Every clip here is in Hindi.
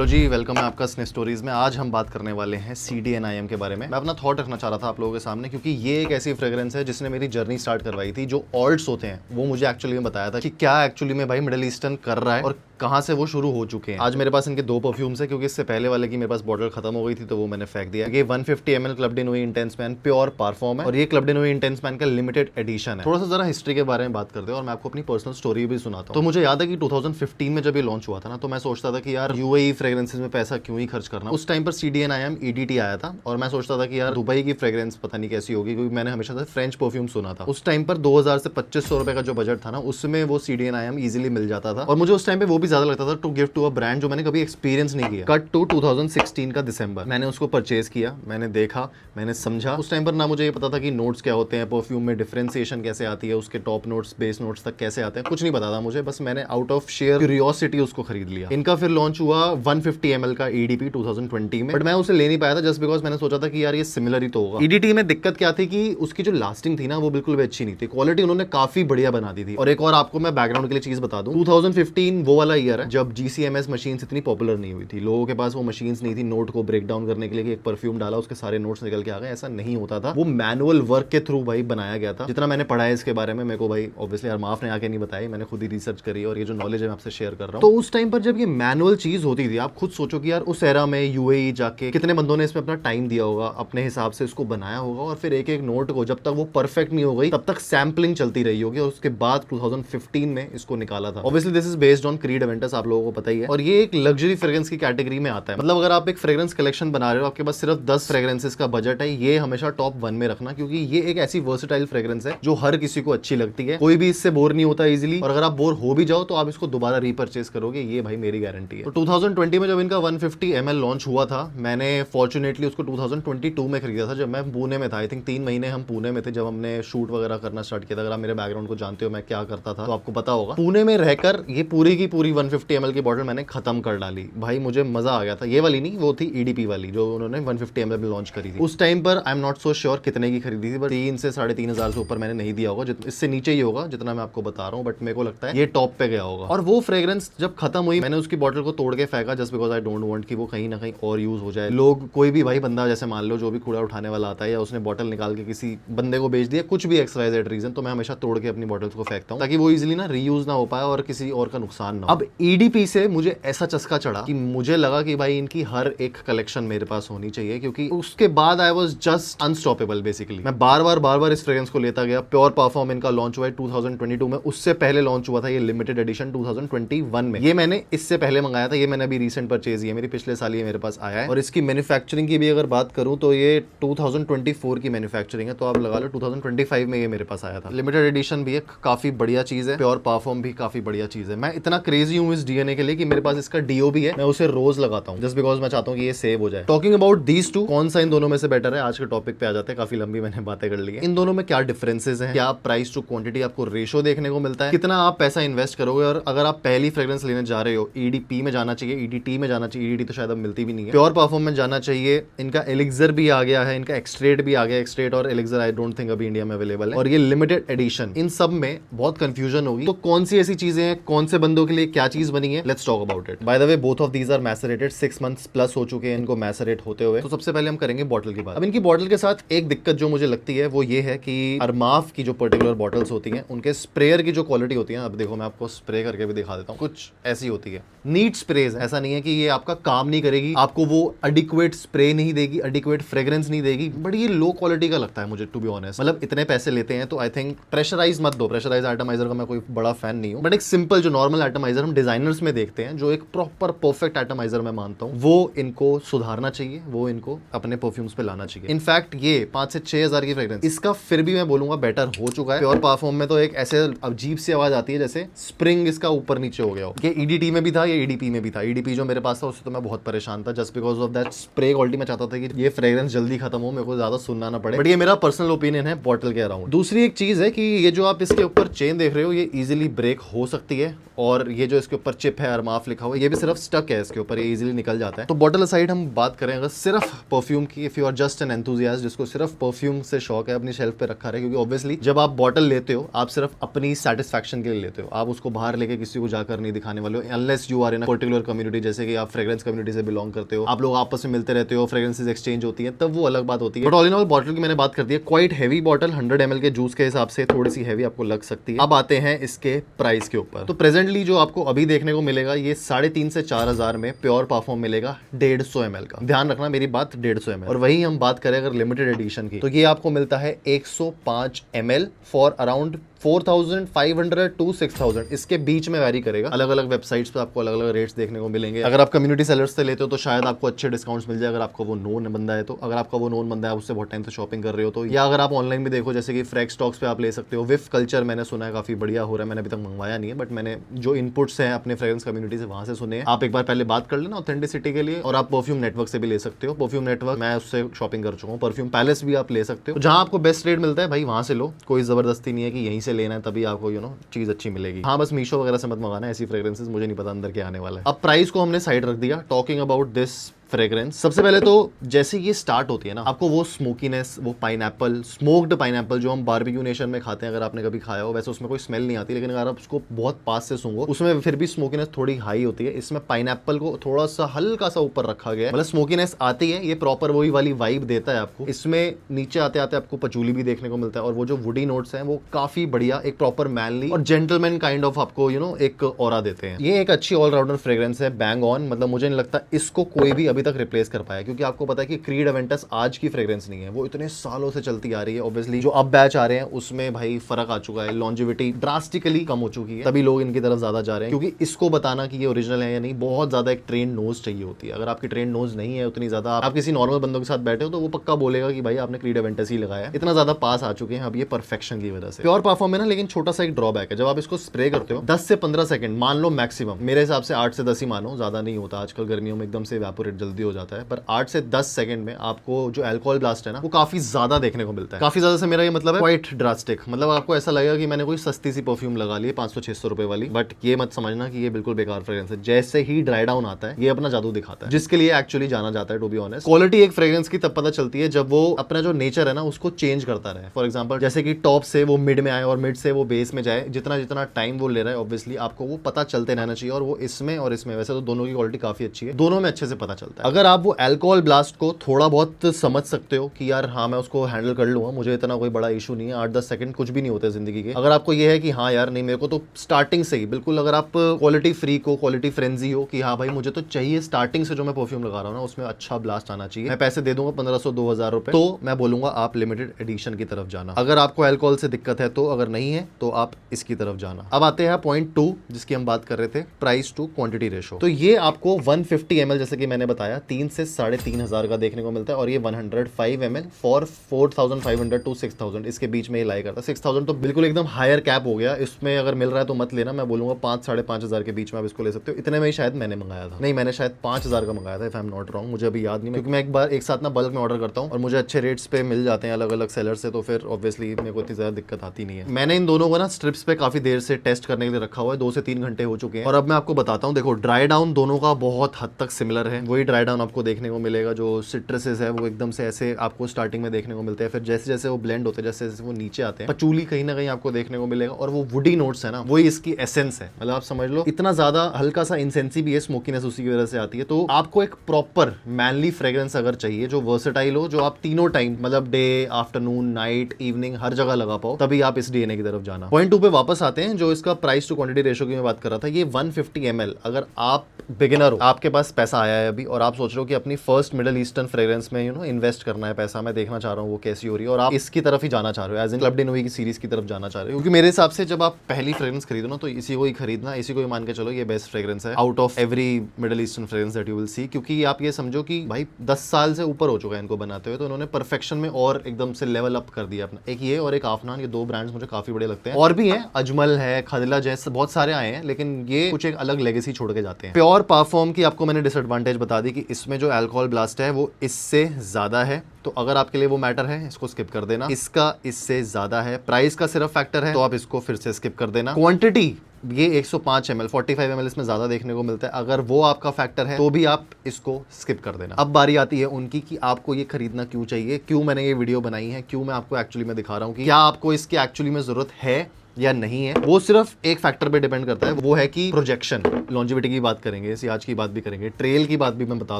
हेलो जी, वेलकम है आपका स्ने स्टोरीज में। आज हम बात करने वाले हैं CDNIM के बारे में। मैं अपना थॉट रखना चाह रहा था आप लोगों के सामने, क्योंकि ये एक ऐसी फ्रेग्रेंस है जिसने मेरी जर्नी स्टार्ट करवाई थी। जो ऑल्ट्स होते हैं वो मुझे एक्चुअली में बताया था कि क्या एक्चुअली में भाई मिडिल ईस्टर्न कर रहा है और कहाँ से वो शुरू हो चुके हैं। आज मेरे पास इनके 2 परफ्यूम्स है, क्योंकि इससे पहले वाले की मेरे पास बॉटल खत्म हो गई थी तो वो मैंने फेंक दिया। ये 150 ml क्लब डे नोई इंटेंस मैन प्योर पारफॉर्म है और ये क्लब डे नोई इंटेंस मैन का लिमिटेड एडिशन है। थोड़ा सा जरा हिस्ट्री के बारे में बात करते हैं और मैं आपको अपनी पर्सनल स्टोरी भी सुनाता हूं। तो मुझे याद है कि 2015 में जब ये लॉन्च हुआ था ना, तो मैं सोचता था कि यार UAE फ्रेग्रेंसेस में पैसा क्यों ही खर्च करना। उस टाइम पर CDNIM EDT आया था और मैं सोचता था कि यार दुबई की फ्रेग्रेंस पता नहीं कैसी होगी, क्योंकि मैंने हमेशा से फ्रेंच परफ्यूम सुना था। उस टाइम पर 2000 से 2500 रुपए का जो बजट था ना, उसमें वो CDNIM इजीली मिल जाता था और मुझे उस टाइम पे वो भी ज्यादा लगता था to give to a brand जो मैंने कभी एक्सपीरियंस नहीं किया। कट टू 2016 का दिसंबर, मैंने उसको परचेज किया, मैंने देखा, मैंने समझा। उस टाइम पर ना मुझे ये पता था कि नोट्स क्या होते हैं, परफ्यूम में डिफरेंशिएशन कैसे आती है, उसके टॉप नोट्स बेस नोट्स तक कैसे आते हैं, कुछ नहीं पता था मुझे। बस मैंने आउट ऑफ शेयर क्यूरियोसिटी उसको खरीद लिया। इनका फिर लॉन्च हुआ 150 ml का EDP 2020 में, बट मैं उसे ले नहीं पाया था जस्ट बिकॉज मैंने सोचा था कि यार ये सिमिलर ही तो होगा। EDT में दिक्कत क्या थी कि उसकी जो लास्टिंग थी ना वो बिल्कुल भी अच्छी नहीं थी। क्वालिटी उन्होंने काफी बढ़िया बना दी थी। और एक और आपको मैं बैकग्राउंड के लिए चीज बता दूं, 2015 वो वाला ईयर है जब GCMS मशीन इतनी पॉपुलर नहीं हुई थी। लोगों के पास वो मशीन्स नहीं थी नोट को ब्रेक डाउन करने के लिए कि एक परफ्यूम डाला उसके सारे नोट्स निकल के आ गए। ऐसा नहीं होता था, वो मैनुअल वर्क के थ्रू भाई बनाया गया था। जितना मैंने पढ़ा है इसके बारे में, मेरे को भाई ऑब्वियसली अरमाफ ने आके नहीं बताई, मैंने खुद ही रिसर्च करी और ये जो नॉलेज है मैं आपसे शेयर कर रहा हूँ। तो उस टाइम पर जब ये मैनुअल चीज होती थी, आप खुद सोचो कि यार उस एरा में UAE जाके कितने बंदों ने इसमें अपना टाइम दिया होगा, अपने हिसाब से इसको बनाया होगा और फिर एक एक नोट को जब तक वो परफेक्ट नहीं हो गई तब तक सैम्पलिंग चलती रही होगी और उसके बाद 2015 में इसको निकाला था। Obviously this is based on creed Aventus, आप लोगों को पता ही है, और ये एक लग्जरी फ्रेग्रेंस की कैटेगरी में आता है। मतलब अगर आप एक फ्रेग्रेंस कलेक्शन बना रहे हो, आपके पास सिर्फ 10 फ्रेग्रेंसेस का बजट है, ये हमेशा टॉप 1 में रखना, क्योंकि ये एक ऐसी वर्सेटाइल फ्रेग्रेंस है जो हर किसी को अच्छी लगती है। कोई भी इससे बोर नहीं होता इजीली, और अगर आप बोर हो भी जाओ तो आप इसको दोबारा रीपर्चेस करोगे, ये भाई मेरी गारंटी है। तो 2020 में जब इनका 150 ml लॉन्च हुआ था, मैंने फॉर्चुनेटली उसको 2022 में खरीदा था, जब मैं पुणे में था। आई थिंक 3 महीने हम पुणे में थे जब हमने शूट वगैरह करना स्टार्ट किया था। अगर आप मेरे बैकग्राउंड को जानते हो मैं क्या करता था तो आपको पता होगा। पुणे में रहकर ये पूरी की पूरी 150 ml की बॉटल मैंने खत्म कर डाली। भाई मुझे मजा आ गया था। ये वाली नहीं, वो थी EDP वाली जो उन्होंने 150 ml में लॉन्च करी थी। उस टाइम पर I am not so sure कितने की खरीदी थी, बट 3 से 3,500 से ऊपर मैंने नहीं दिया होगा, इससे नीचे ही होगा जितना मैं आपको बता रहा हूँ, बट मेरे को लगता है ये टॉप पे गया होगा। और वो फ्रेग्रेंस जब खत्म हुई, मैंने उसकी बॉटल को तोड़ के फेंका just because I don't want कि वो कहीं ना कहीं और यूज हो जाए। लोग कोई भी भाई बंदा, जैसे मान लो जो भी कूड़ा उठाने वाला आता है, या उसने बॉटल निकाल के किसी बंदे को बेच दिया, कुछ भी XYZ रीजन, तो मैं हमेशा तोड़ के अपनी बॉटल्स को फेंकता हूँ ताकि वो इजीली ना रीयूज ना हो पाए और किसी और का नुकसान ना हो। अब EDP से मुझे ऐसा चस्का चढ़ा कि मुझे लगा कि भाई इनकी हर एक कलेक्शन मेरे पास होनी चाहिए, क्योंकि उसके बाद I was just unstoppable. Basically मैं बार बार इस फ्रेग्रेंस को लेता गया। प्योर परफॉर्म इनका लॉन्च हुआ है 2022 में, उससे पहले लॉन्च हुआ था ये लिमिटेड एडिशन 2021 में। ये मैंने इससे पहले मंगाया था, ये मैंने अभी रिसेंट परचेज किया, मेरी पिछले साल ये मेरे पास आया है। और इसकी मैन्युफैक्चरिंग की भी अगर बात करूं तो ये 2024 की मैन्युफैक्चरिंग है, तो आप लगा लो 2025 में ये मेरे पास आया था। लिमिटेड एडिशन भी एक काफी बढ़िया चीज है, प्योर परफॉर्म भी काफी बढ़िया चीज है। मैं इतना क्रेजी हूं इस DNA के लिए कि मेरे पास इसका DO भी है, मैं उसे रोज लगाता हूं जस्ट बिकॉज मैं चाहता हूं कि ये सेव हो जाए। टॉकिंग अबाउट दीज टू, कौन सा इन दोनों में से बेटर है, आज के टॉपिक पे आ जाते हैं। काफी लंबी मैंने बातें कर ली है। इन दोनों में क्या डिफरेंसेस हैं, क्या प्राइस टू क्वांटिटी आपको रेशो देखने को मिलता है, कितना आप पैसा इन्वेस्ट करोगे, और अगर आप पहली फ्रेग्रेंस लेने जा रहे हो, EDP में जाना चाहिए, EDT में जाना चाहिए, EDT तो शायद अब मिलती भी नहीं है, प्योर परफॉर्म में जाना चाहिए। इनका एलिक्सर भी आ गया है, इनका एक्सट्रेट भी आ गया। एक्सट्रेट और एलिक्सर आई डोंट थिंक अभी इंडिया में अवेलेबल है, और ये लिमिटेड एडिशन। इन सब में बहुत कंफ्यूजन होगी। तो कौन सी ऐसी चीजें हैं, कौन से बंदों के लिए क्या चीज बनी है, let's talk about it. By the way both of these are macerated, 6 months plus हो चुके हैं इनको मैसरेट होते हुए। तो सबसे पहले हम करेंगे बॉटल की बात। अब इनकी बॉटल के साथ एक दिक्कत जो मुझे लगती है वो ये है कि अरमाफ की जो पर्टिकुलर बॉटल्स होती हैं, उनके स्प्रेयर की जो क्वालिटी होती है, अब देखो मैं आपको स्प्रे करके भी दिखा देता हूँ, कुछ ऐसी होती है। नीट स्प्रेज, ऐसा नहीं है कि ये आपका काम नहीं करेगी, आपको वो एडिक्वेट स्प्रे नहीं देगी, एडिक्वेट फ्रेग्रेंस नहीं देगी, बट ये लो क्वालिटी का लगता है मुझे, टू बी ऑनेस्ट। मतलब इतने पैसे लेते हैं तो आई थिंक प्रेशराइज मत दो। प्रेशराइज एटमाइजर का मैं कोई बड़ा फैन नहीं हूँ, बट एक सिंपल जो नॉर्मल एटमाइजर हम डिजाइनर्स में देखते हैं, जो एक प्रॉपर परफेक्ट एटमाइजर मैं मानता हूँ, वो इनको सुधारना चाहिए, वो इनको अपने परफ्यूम्स पे लाना चाहिए। इनफैक्ट ये 5 से 6 हजार की फ्रेग्रेंस, इसका फिर भी मैं बोलूंगा बेटर हो चुका है। प्योर परफॉर्म में तो एक ऐसे अजीब सी आवाज आती है जैसे स्प्रिंग इसका ऊपर नीचे हो गया हो। ये EDT में भी था, ये EDP में भी था। EDP जो मेरे पास था उससे तो मैं बहुत परेशान था, just because of that spray quality. मैं चाहता था कि ये फ्रेग्रेंस जल्दी खत्म हो, मेरे को ज्यादा सुनना ना पड़े, बट ये मेरा पर्सनल ओपिनियन है बॉटल के अराउंड। दूसरी एक चीज है कि ये जो आप इसके ऊपर चेन देख रहे हो, ये इजीली ब्रेक हो सकती है, और ये जो इसके ऊपर चिप है अरमाफ लिखा हुआ है, ये भी सिर्फ स्टक है इसके ऊपर, ये इजीली निकल जाता है। तो बॉटल साइड हम बात करें अगर सिर्फ परफ्यूम की, if you are just an enthusiast जिसको सिर्फ परफ्यूम से शौक है, अपनी शेल्फ पे रखा रहे, क्योंकि ऑब्वियसली जब आप बॉटल लेते हो आप सिर्फ अपनी सेटिस्फैक्शन के लिए लेते हो, आप उसको बाहर लेके किसी को जाकर नहीं दिखाने वाले हो, unless you are in a particular community जैसे कि आप फ्रेग्रेंस कम्युनिटी से बिलोंग करते हो, आप लोग आपस में मिलते रहते हो, फ्रेग्रेंसेस एक्सचेंज होती है, तब वो अलग बात होती है। But all in all bottle की मैंने बात कर दी है, क्वाइट हैवी बॉटल, 100 ml के जूस के हिसाब से थोड़ी सी हैवी आपको लग सकती है। अब आते हैं इसके प्राइस के ऊपर। तो प्रेजेंटली जो आपको अभी देखने को मिलेगा ये 3,500 से 4,000 में प्योर परफ्यूम मिलेगा 150 ml का। ध्यान रखना मेरी बात, 150 ml। और वही हम बात करें अगर लिमिटेड एडिशन की, तो ये आपको मिलता है 105 ml फॉर अराउंड 4,500 टू 6,000, इसके बीच में वैरी करेगा। अलग अलग वेबसाइट्स पे आपको अलग अलग रेट्स देखने को मिलेंगे। अगर आप कम्युनिटी सेलर्स से लेते हो तो शायद आपको अच्छे डिस्काउंट्स मिल जाए, अगर आपको वो नोन बंदा है तो। अगर आपका वो नोन बंदा है, उससे बहुत टाइम से शॉपिंग कर रहे हो तो, या अगर आप ऑनलाइन भी देखो जैसे कि फ्रेक स्टॉक्स पे आप ले सकते हो। विफ कल्चर मैंने सुना है काफी बढ़िया हो रहा है, मैंने अभी तक मंगवाया नहीं है, बट मैंने जो इनपुट्स हैं अपने फ्रेग्रेंस कम्युनिटी से वहां से सुने हैं। आप एक बार पहले बात कर लेना ऑथेंटिसिटी के लिए। और आप परफ्यूम नेटवर्क से भी ले सकते हो। परफ्यूम नेटवर्क मैं उससे शॉपिंग कर चुका हूँ। परफ्यूम पैलेस भी आप ले सकते हो, जहां आपको बेस्ट रेट मिलता है भाई वहां से लो। कोई जबरदस्ती नहीं है कि यहीं से लेना है तभी आपको चीज अच्छी मिलेगी। हाँ, बस मीशो वगैरह से मत मंगाना ऐसी फ्रेग्रेंसेस, मुझे नहीं पता अंदर क्या आने वाला है। अब प्राइस को हमने साइड रख दिया। टॉकिंग अबाउट दिस फ्रेग्रेंस, सबसे पहले तो जैसे ये स्टार्ट होती है ना, आपको वो स्मोकीनेस, वो पाइनएप्पल, स्मोक्ड पाइनएप्पल जो हम बारबेक्यू नेशन में खाते हैं, अगर आपने कभी खाया हो, वैसे उसमें कोई स्मेल नहीं आती, लेकिन अगर आप उसको बहुत पास से सूंघो उसमें फिर भी स्मोकीनेस थोड़ी हाई होती है। इसमें पाइनएप्पल को थोड़ा सा हल्का सा ऊपर रखा गया है, मतलब स्मोकीनेस आती है, ये प्रॉपर वही वाली वाइब देता है आपको। इसमें नीचे आते आते आपको पचूली भी देखने को मिलता है, और वो जो वुडी नोट्स हैं वो काफी बढ़िया एक प्रॉपर मैनली और जेंटलमैन काइंड ऑफ आपको एक ऑरा देते हैं। ये एक अच्छी ऑलराउंडर फ्रेग्रेंस है, बैंग ऑन। मतलब मुझे नहीं लगता इसको कोई भी अभी तक रिप्लेस कर पाया, क्योंकि आपको पता है कि क्रीड एवेंटस आज की फ्रेग्रेंस नहीं है, वो इतने सालों से चलती आ रही है। ऑब्वियसली जो अब बैच आ रहे हैं उसमें भाई फर्क आ चुका है, लॉन्जिविटी ड्रास्टिकली कम हो चुकी है, तभी लोग इनकी तरफ ज्यादा जा रहे हैं। क्योंकि इसको बताना कि ये ओरिजिनल है या नहीं, बहुत ज्यादा एक ट्रेन नोज चाहिए होती है। अगर आपकी ट्रेन नोज नहीं है उतनी ज्यादा, आप किसी नॉर्मल बंदों के साथ बैठे हो तो वो पक्का बोलेगा कि भाई आपने क्रीड एवेंटस ही लगाया। इतना ज्यादा पास आ चुके हैं अब ये परफेक्शन की वजह से। प्योर परफ्यूम है ना, लेकिन छोटा सा एक ड्रॉबैक है, जब आप इसको स्प्रे करते हो 10 से 15 सेकंड मान लो मैक्सिमम, मेरे हिसाब से 8 से 10 ही मानो, ज्यादा नहीं होता। आजकल गर्मियों में एकदम से इवेपोरेट जल्दी हो जाता है, पर 8 से 10 सेकंड में आपको जो अल्कोहल ब्लास्ट है ना वो काफी ज्यादा देखने को मिलता है। काफी ज्यादा से मेरा ये मतलब है क्वाइट ड्रास्टिक, मतलब आपको ऐसा लगेगा कि मैंने कोई सस्ती सी परफ्यूम लगा ली है 500-600 रुपए वाली। बट ये मत समझना कि ये बिल्कुल बेकार फ्रेग्रेंस है। जैसे ही ड्राई डाउन आता है ये अपना जादू दिखाता है, जिसके लिए एक्चुअली जाना जाता है। टू बी ऑनेस्ट, क्वालिटी एक फ्रेग्रेंस की तब पता चलती है जब वो अपना जो नेचर है ना उसको चेंज करता रहे। फॉर एग्जाम्पल जैसे कि टॉप से वो मिड में आए और मिड से वो बेस में जाए, जितना जितना टाइम वो ले रहा है ऑब्वियसली आपको वो पता चलते रहना चाहिए। और वो इसमें और इसमें, वैसे तो दोनों की क्वालिटी काफी अच्छी है, दोनों में अच्छे से पता चलता है। अगर आप वो अल्कोहल ब्लास्ट को थोड़ा बहुत समझ सकते हो कि यार हाँ मैं उसको हैंडल कर लूंगा, मुझे इतना कोई बड़ा इशू नहीं है, 8-10 सेकंड कुछ भी नहीं होते जिंदगी के। अगर आपको ये है कि हाँ यार नहीं मेरे को तो स्टार्टिंग से ही बिल्कुल, अगर आप क्वालिटी फ्रीक हो, क्वालिटी फ्रेंजी हो कि हाँ भाई मुझे तो चाहिए स्टार्टिंग से जो मैं परफ्यूम लगा रहा हूँ ना उसमें अच्छा ब्लास्ट आना चाहिए, मैं पैसे दे दूंगा 1500-2000 रुपए, तो मैं बोलूंगा आप लिमिटेड एडिशन की तरफ जाना। अगर आपको अल्कोहल से दिक्कत है तो, अगर नहीं है तो आप इसकी तरफ जाना। अब आते हैं पॉइंट 2 जिसकी हम बात कर रहे थे, प्राइस टू क्वांटिटी रेशो। तो ये आपको 150 ml जैसे कि मैंने बताया 3 से 3,500 का देखने को मिलता है, और ये 105 ml फॉर 4,500 टू 6,000, इसके बीच में ये लाई करता है। 6,000 तो बिल्कुल एकदम हायर कैप हो गया, इसमें अगर मिल रहा है तो मत लेना। मैं बोलूंगा 5,000-5,500 के बीच में आप इसको ले सकते हो। इतने में ही शायद मैंने मंगाया था, नहीं मैंने शायद 5,000 का मंगाया था if I am not wrong, मुझे अभी याद नहीं, क्योंकि मैं एक बार एक साथ ना बल्क में ऑर्डर करता हूँ और मुझे अच्छे रेट्स पे मिल जाते हैं अलग अलग सेलर से, तो फिर ऑब्वियसली मेरे को इतनी ज्यादा दिक्कत आती नहीं है। मैंने इन दोनों को ना स्ट्रिप्स पे काफी देर से टेस्ट करने के लिए रखा हुआ है, 2 से 3 घंटे हो चुके हैं। और अब मैं आपको बताता हूँ, देखो ड्राई डाउन दोनों का बहुत हद तक सिमिलर है, वही ड्राई डाउन आपको देखने को मिलेगा। जो सिट्रसेस है वो एकदम से ऐसे आपको स्टार्टिंग में देखने को मिलते हैं, फिर जैसे जैसे वो ब्लेंड होते हैं, जैसे जैसे वो नीचे आते हैं, पचूली कहीं ना कहीं आपको देखने को मिलेगा, और वो वुडी नोट्स है ना वही इसकी एसेंस है। मतलब आप समझ लो इतना ज्यादा हल्का सा इंसेंसी भी है, स्मोकीनेस उसी की वजह से आती है। तो आपको एक प्रॉपर मैनली फ्रेग्रेंस अगर चाहिए जो वर्सेटाइल हो, जो आप तीनों टाइम मतलब डे, आफ्टरनून, नाइट, इवनिंग हर जगह लगा पाओ, तभी आप इस डीएनए की तरफ जाना। पॉइंट 2 पे वापस आते हैं, जो इसका प्राइस टू क्वांटिटी रेशो की मैं बात कर रहा था। ये 150 ml, अगर आप बिगिनर हो, आपके पास पैसा आया है अभी और आप सोच रहे हो कि अपनी फर्स्ट मिडिल ईस्टर्न फ्रेग्रेंस में इन्वेस्ट करना है पैसा, मैं देखना चाह रहा हूँ वो कैसी हो रही है, और आप इसकी तरफ ही जाना चाह रहे हो, एज इन क्लब डे नोई की सीरीज की तरफ जाना चाह रहे हो। क्योंकि मेरे हिसाब से जब आप पहली फ्रेग्रेंस खरीदो ना तो इसी को ही खरीदना, इसी को ही मान के चलो ये बेस्ट फ्रेग्रेंस है out of every middle eastern fragrance that you will see. क्योंकि आप ये समझो कि भाई 10 साल से ऊपर हो चुका है इनको बनाते हुए, तो इन्होंने परफेक्शन में और एकदम से लेवल अप कर दिया अपना। एक ये और एक आफनान, ये 2 ब्रांड्स मुझे काफी बड़े लगते हैं, और भी हैं, अजमल है, खदला जैसे बहुत सारे आए हैं, लेकिन ये कुछ एक अलग लेगेसी छोड़ के जाते हैं। प्योर परफ्यूम की आपको मैंने डिसएडवांटेज बता दी कि इसमें जो अल्कोहल ब्लास्ट है वो इससे ज्यादा है, तो अगर आपके लिए वो मैटर है इसको स्किप कर देना। इसका इससे ज्यादा है, प्राइस का सिर्फ फैक्टर है तो आप इसको फिर से स्किप कर देना। क्वांटिटी ये 105 ml 45 ml इसमें ज्यादा देखने को मिलता है, अगर वो आपका फैक्टर है तो भी आप इसको स्किप कर देना। अब बारी आती है उनकी कि आपको ये खरीदना क्यों चाहिए, क्यों मैंने ये वीडियो बनाई है, क्यों मैं आपको एक्चुअली में दिखा रहा हूँ कि क्या आपको इसकी एक्चुअली में जरूरत है या नहीं है, वो सिर्फ एक फैक्टर पे डिपेंड करता है, वो है कि प्रोजेक्शन। लॉन्जिविटी की बात करेंगे, सियाज की बात भी करेंगे, ट्रेल की बात भी मैं बता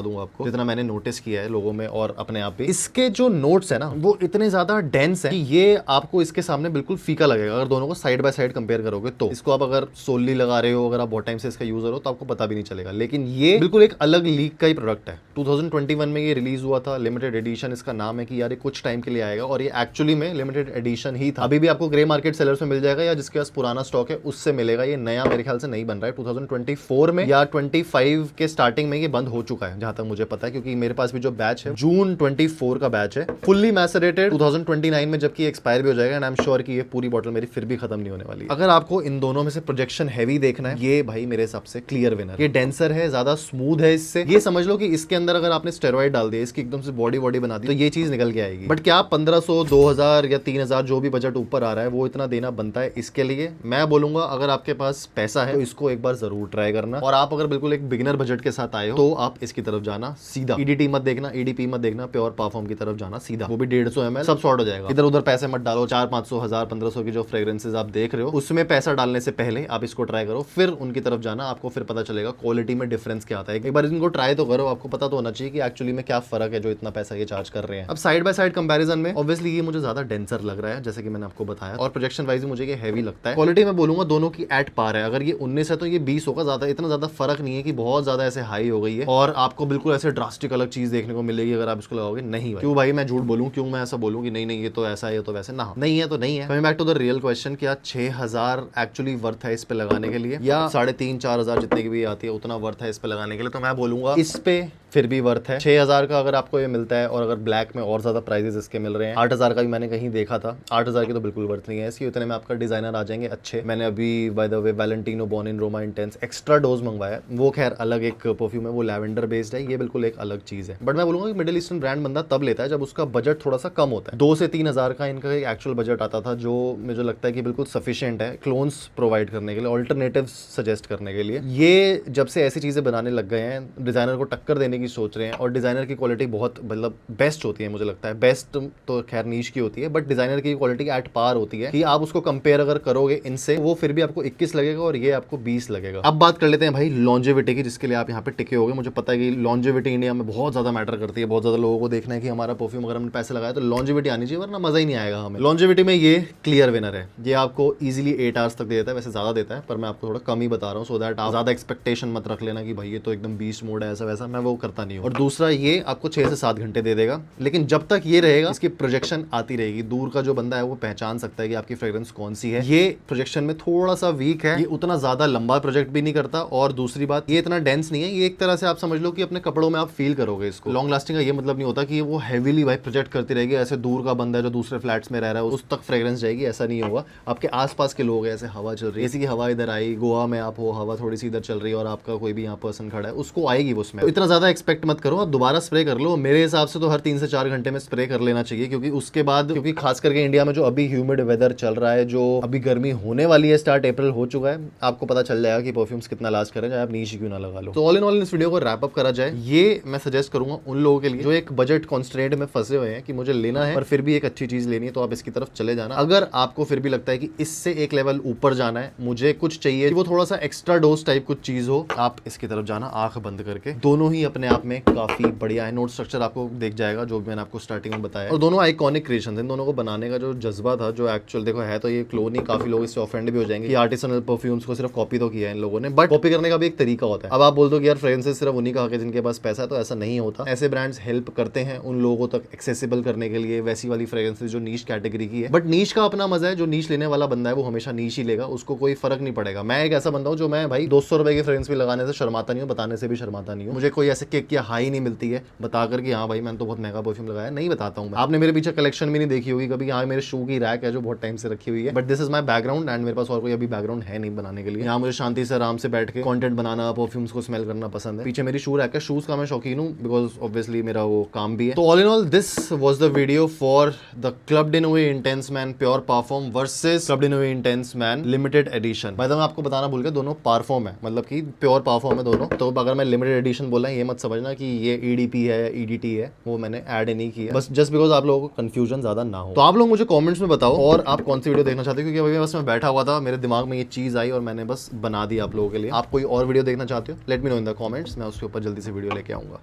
दूंगा आपको, जितना मैंने नोटिस किया है लोगों में और अपने आप पे। इसके जो नोट्स है ना वो इतने ज्यादा डेंस है कि ये आपको इसके सामने बिल्कुल फीका लगेगा अगर दोनों को साइड बाय साइड कंपेयर करोगे तो। इसको आप अगर सोलली लगा रहे हो, अगर आप बहुत टाइम से इसका यूजर हो तो आपको पता भी नहीं चलेगा, लेकिन ये बिल्कुल एक अलग लीग का ही प्रोडक्ट है। 2021 में ये रिलीज हुआ था, लिमिटेड एडिशन इसका नाम है कि यार ये कुछ टाइम के लिए आएगा, और ये एक्चुअली में लिमिटेड एडिशन ही था। अभी भी आपको ग्रे मार्केट सेलर्स में मिल जाएगा या जिसके पास पुराना स्टॉक है उससे मिलेगा। ये नया मेरे ख्याल से नहीं बन रहा है, 2024 में या 25 के स्टार्टिंग में ये बंद हो चुका है जहां तक मुझे पता है, क्योंकि मेरे पास भी जो बैच है जून 24 का बैच है, फुल्ली मैसरेटेड 2029 में जबकि एक्सपायर भी हो जाएगा, एंड आई एम श्योर कि ये पूरी बॉटल मेरी फिर भी खत्म नहीं होने वाली है। अगर आपको इन दोनों में से प्रोजेक्शन हैवी देखना है, ये भाई मेरे हिसाब से क्लियर विनर। ये डेंसर है, ज्यादा स्मूथ है, इससे ये समझ लो कि इसके अंदर अगर आपने स्टेरॉइड डाल दिया, इसकी एकदम से बॉडी बना दी तो ये चीज निकल के आएगी। बट क्या 1500, 2000 या 3000 जो भी बजट ऊपर आ रहा है वो इतना देना बनता है इसके लिए? मैं बोलूंगा अगर आपके पास पैसा है तो इसको एक बार जरूर ट्राई करना, और आप अगर बिल्कुल एक बिगिनर बजट के साथ आए हो तो आप इसकी तरफ जाना सीधा। ईडीटी मत देखना, ईडीपी मत देखना, प्योर परफॉर्म की तरफ जाना सीधा, वो भी 150 ml, सब सॉर्ट हो जाएगा। इधर उधर पैसे मत डालो, 400, 500, 1000, 1500 की जो फ्रेग्रेंसेज आप देख रहे हो उसमें पैसा डालने से पहले आप इसको ट्राई करो, फिर उनकी तरफ जाना, आपको फिर पता चलेगा क्वालिटी में डिफरेंस क्या आता है। एक बार इनको ट्राई तो करो, आपको पता तो होना चाहिए कि एक्चुअली में क्या फर्क है जो इतना पैसा ये चार्ज कर रहे हैं। अब साइड बाय साइड कंपैरिजन में ऑब्वियसली ये मुझे ज्यादा डेंसर लग रहा है जैसे कि मैंने आपको बताया, और प्रोजेक्शन वाइज मुझे ये हैवी लगता है। क्वालिटी में बोलूंगा दोनों की एट पार है, अगर ये 19 है तो ये 20 होगा, ज्यादा इतना ज्यादा फर्क नहीं है कि बहुत ज्यादा ऐसे हाई हो गई है और आपको बिल्कुल ऐसे ड्रास्टिक अलग चीज देखने को मिलेगी अगर आप इसको लगाओगे। नहीं भाई, क्यों भाई मैं झूठ बोलूं, क्यों मैं ऐसा बोलूं कि नहीं ये तो ऐसा है, ये तो वैसे ना, नहीं है तो नहीं है। Coming back to the real question, क्या 6000 एक्चुअली वर्थ है इस पे लगाने के लिए, या 3500-4000 जितने की भी आती है उतना वर्थ है इस पे लगाने के लिए? तो मैं बोलूंगा इस पे फिर भी वर्थ है। 6000 का अगर आपको ये मिलता है, और अगर ब्लैक में और ज्यादा प्राइजेस इसके मिल रहे हैं, 8000 का भी मैंने कहीं देखा था, 8000 की तो बिल्कुल वर्थ नहीं है इसकी। इतने में आपका डिजाइनर आ जाएंगे अच्छे। मैंने अभी bye the way Valentino born in Roma intense extra dose मंगवाया, वो खैर अलग एक परफ्यूम है, वो लैवेंडर बेस्ड है, ये बिल्कुल एक अलग चीज है। बट मैं बोलूंगा कि मिडिल ईस्टर्न ब्रांड बंदा तब लेता है जब उसका बजट थोड़ा सा कम होता है। 2 से 3000 का इनका एक एक्चुअल बजट आता था, जो मुझे लगता है कि बिल्कुल सफिशिएंट है क्लोन्स प्रोवाइड करने के लिए, ऑल्टरनेटिव सजेस्ट करने के लिए। ये जब से ऐसी चीजें बनाने लग गए हैं, डिजाइनर को टक्कर देने की सोच रहे हैं, और डिजाइनर की क्वालिटी बहुत मतलब बेस्ट होती है, मुझे लगता है बेस्ट तो खैर नीश की होती है, बट डिजाइनर की क्वालिटी एट पार होती है कि आप उसको कंपेयर अगर करोगे इनसे, वो फिर भी आपको 21 लगेगा और ये आपको 20 लगेगा। अब बात कर लेते हैं भाई लॉन्जेविटी की, जिसके लिए आप यहाँ पे टिके होगे। मुझे पता है कि लॉन्जेविटी इंडिया में बहुत ज्यादा मैटर करती है, बहुत ज्यादा लोगों को देखना है कि हमारा परफ्यूम अगर हमने पैसे लगाए तो लॉन्जेविटी आनी चाहिए, वरना मजा ही नहीं आएगा हमें। लॉन्जेविटी में ये क्लियर विनर है, ये आपको इजीली 8 आवर्स तक दे देता है, वैसे ज्यादा देता है पर मैं आपको थोड़ा कम ही बता रहा हूँ, सो दैट आप ज्यादा एक्सपेक्टेशन मत रख लेना कि भाई ये तो एकदम बीस्ट मोड है ऐसा वैसा, मैं वो करता नहीं हूँ। और दूसरा ये आपको 6 से 7 घंटे दे देगा, लेकिन जब तक ये रहेगा इसकी प्रोजेक्शन आती रहेगी, दूर का जो बंदा है वो पहचान सकता है कि आपकी फ्रेग्रेंस कौन सी है। ये प्रोजेक्शन में थोड़ा सा वीक है, ये उतना ज्यादा लंबा प्रोजेक्ट भी नहीं करता, और दूसरी बात ये इतना डेंस नहीं है, ये एक तरह से आप समझ लो कि अपने कपड़ों में आप फील करोगे इसको। लॉन्ग लास्टिंग का ये मतलब नहीं होता कि वो हैवीली भाई प्रोजेक्ट करती रहेगी, ऐसे दूर का बंदा है जो दूसरे फ्लैट्स में रह रहा है उस तक फ्रेग्रेंस जाएगी, ऐसा नहीं होगा। आपके आसपास के लोग हैं, ऐसे हवा चल रही है, की हवा इधर आई, गोवा में आप हो, हवा थोड़ी सी इधर चल रही है और आपका कोई भी यहाँ पर्सन खड़ा है, उसको आएगी वो स्मेल। तो इतना ज्यादा एक्सपेक्ट मत करो, आप दोबारा स्प्रे कर लो। मेरे हिसाब से तो हर 3 से 4 घंटे में स्प्रे कर लेना चाहिए, क्योंकि उसके बाद, क्योंकि खास करके इंडिया में जो अभी ह्यूमिड वेदर चल रहा है, जो अभी गर्मी होने वाली है, स्टार्ट अप्रैल हो चुका है, आपको पता चल जाएगा कि परफ्यूम्स कितना लास्ट करें, चाहे आप नीश क्यों ना लगा लो। तो ऑल इन ऑल इस वीडियो को रैप अप करा जाए, ये मैं सजेस्ट करूंगा उन लोगों के लिए जो एक बजट कॉन्स्ट्रेंट में फंसे हुए हैं कि मुझे लेना है पर फिर भी एक अच्छी चीज लेनी है, तो आप इसकी तरफ चले जाना। अगर आपको फिर भी लगता है कि इससे एक लेवल ऊपर जाना है, मुझे कुछ चाहिए कि वो थोड़ा सा एक्स्ट्रा डोज टाइप कुछ चीज हो, आप इसकी तरफ जाना आंख बंद करके। दोनों ही अपने आप में काफी बढ़िया है, नोट स्ट्रक्चर आपको देख जाएगा जो मैंने आपको स्टार्टिंग में बताया, और दोनों आइकॉनिक क्रिएशन, इन दोनों को बनाने का जो जज्बा था, जो एक्चुअल देखो है तो ये क्लोन ही, काफी लोग इससे ऑफेंड भी हो जाएंगे कि आर्टिसनल परफ्यूम्स को सिर्फ कॉपी तो किया है इन लोगों ने, बट कॉपी करने का भी एक तरीका होता है। अब आप बोल दो कि यार फ्रेग्रेंसेस सिर्फ उन्हीं का हक है जिनके पास पैसा है, तो ऐसा नहीं होता। ऐसे ब्रांड्स हेल्प करते हैं उन लोगों तक एक्सेसिबल करने के लिए वैसी वाली फ्रेग्रेंसेस जो नीश कैटेगरी की है, बट नीश का अपना मजा है। जो नीश लेने वाला बंदा है वो हमेशा नीश ही लेगा, उसको कोई फर्क नहीं पड़ेगा। मैं एक ऐसा बंदा हूं जो मैं भाई 200 रुपए की फ्रेग्रेंस भी लगाने से शर्माता नहीं हूं, बताने से भी शर्माता नहीं हूं। मुझे कोई ऐसे किक या हाई नहीं मिलती है बताकर कि हाँ भाई मैंने तो बहुत महंगा परफ्यूम लगाया, नहीं बताता हूं मैं। आपने मेरे पीछे कलेक्शन भी नहीं देखी होगी कभी, यहाँ मेरे शू की रैक है जो बहुत टाइम से रखी हुई है, but this is my background, and मेरे पास और कोई अभी बैकग्राउंड है नहीं बनाने के लिए। यहाँ मुझे शांति से आराम से बैठ के कंटेंट बनाना, परफ्यूम्स को स्मेल करना पसंद है। पीछे मेरी शू रैक है, शूज का मैं शौकीन हूँ बिकॉज ऑब्वियसली मेरा वो काम भी है। तो all in all this was the video for the club day no way intense man pure perfume versus club day no way intense man limited edition. भाई मैं आपको बताना भूल गया, दोनों परफ्यूम है, मतलब कि प्योर परफ्यूम है दोनों। तो अगर मैं लिमिटेड एडिशन बोला ये मत समझना कि ये EDP है या EDT है, वो मैंने ऐड नहीं किया, बस जस्ट बिकॉज आप लोगों को कंफ्यूजन ज्यादा ना हो। तो आप लोग मुझे कमेंट्स में बताओ और आप कौन सी वीडियो देखना चाहते हो, क्योंकि अभी बस मैं बैठा हुआ था, मेरे दिमाग में ये चीज आई और मैंने बस बना दी आप लोगों के लिए। आप कोई और वीडियो देखना चाहते हो, let me know in the comments, मैं उसके ऊपर जल्दी से वीडियो लेके आऊंगा।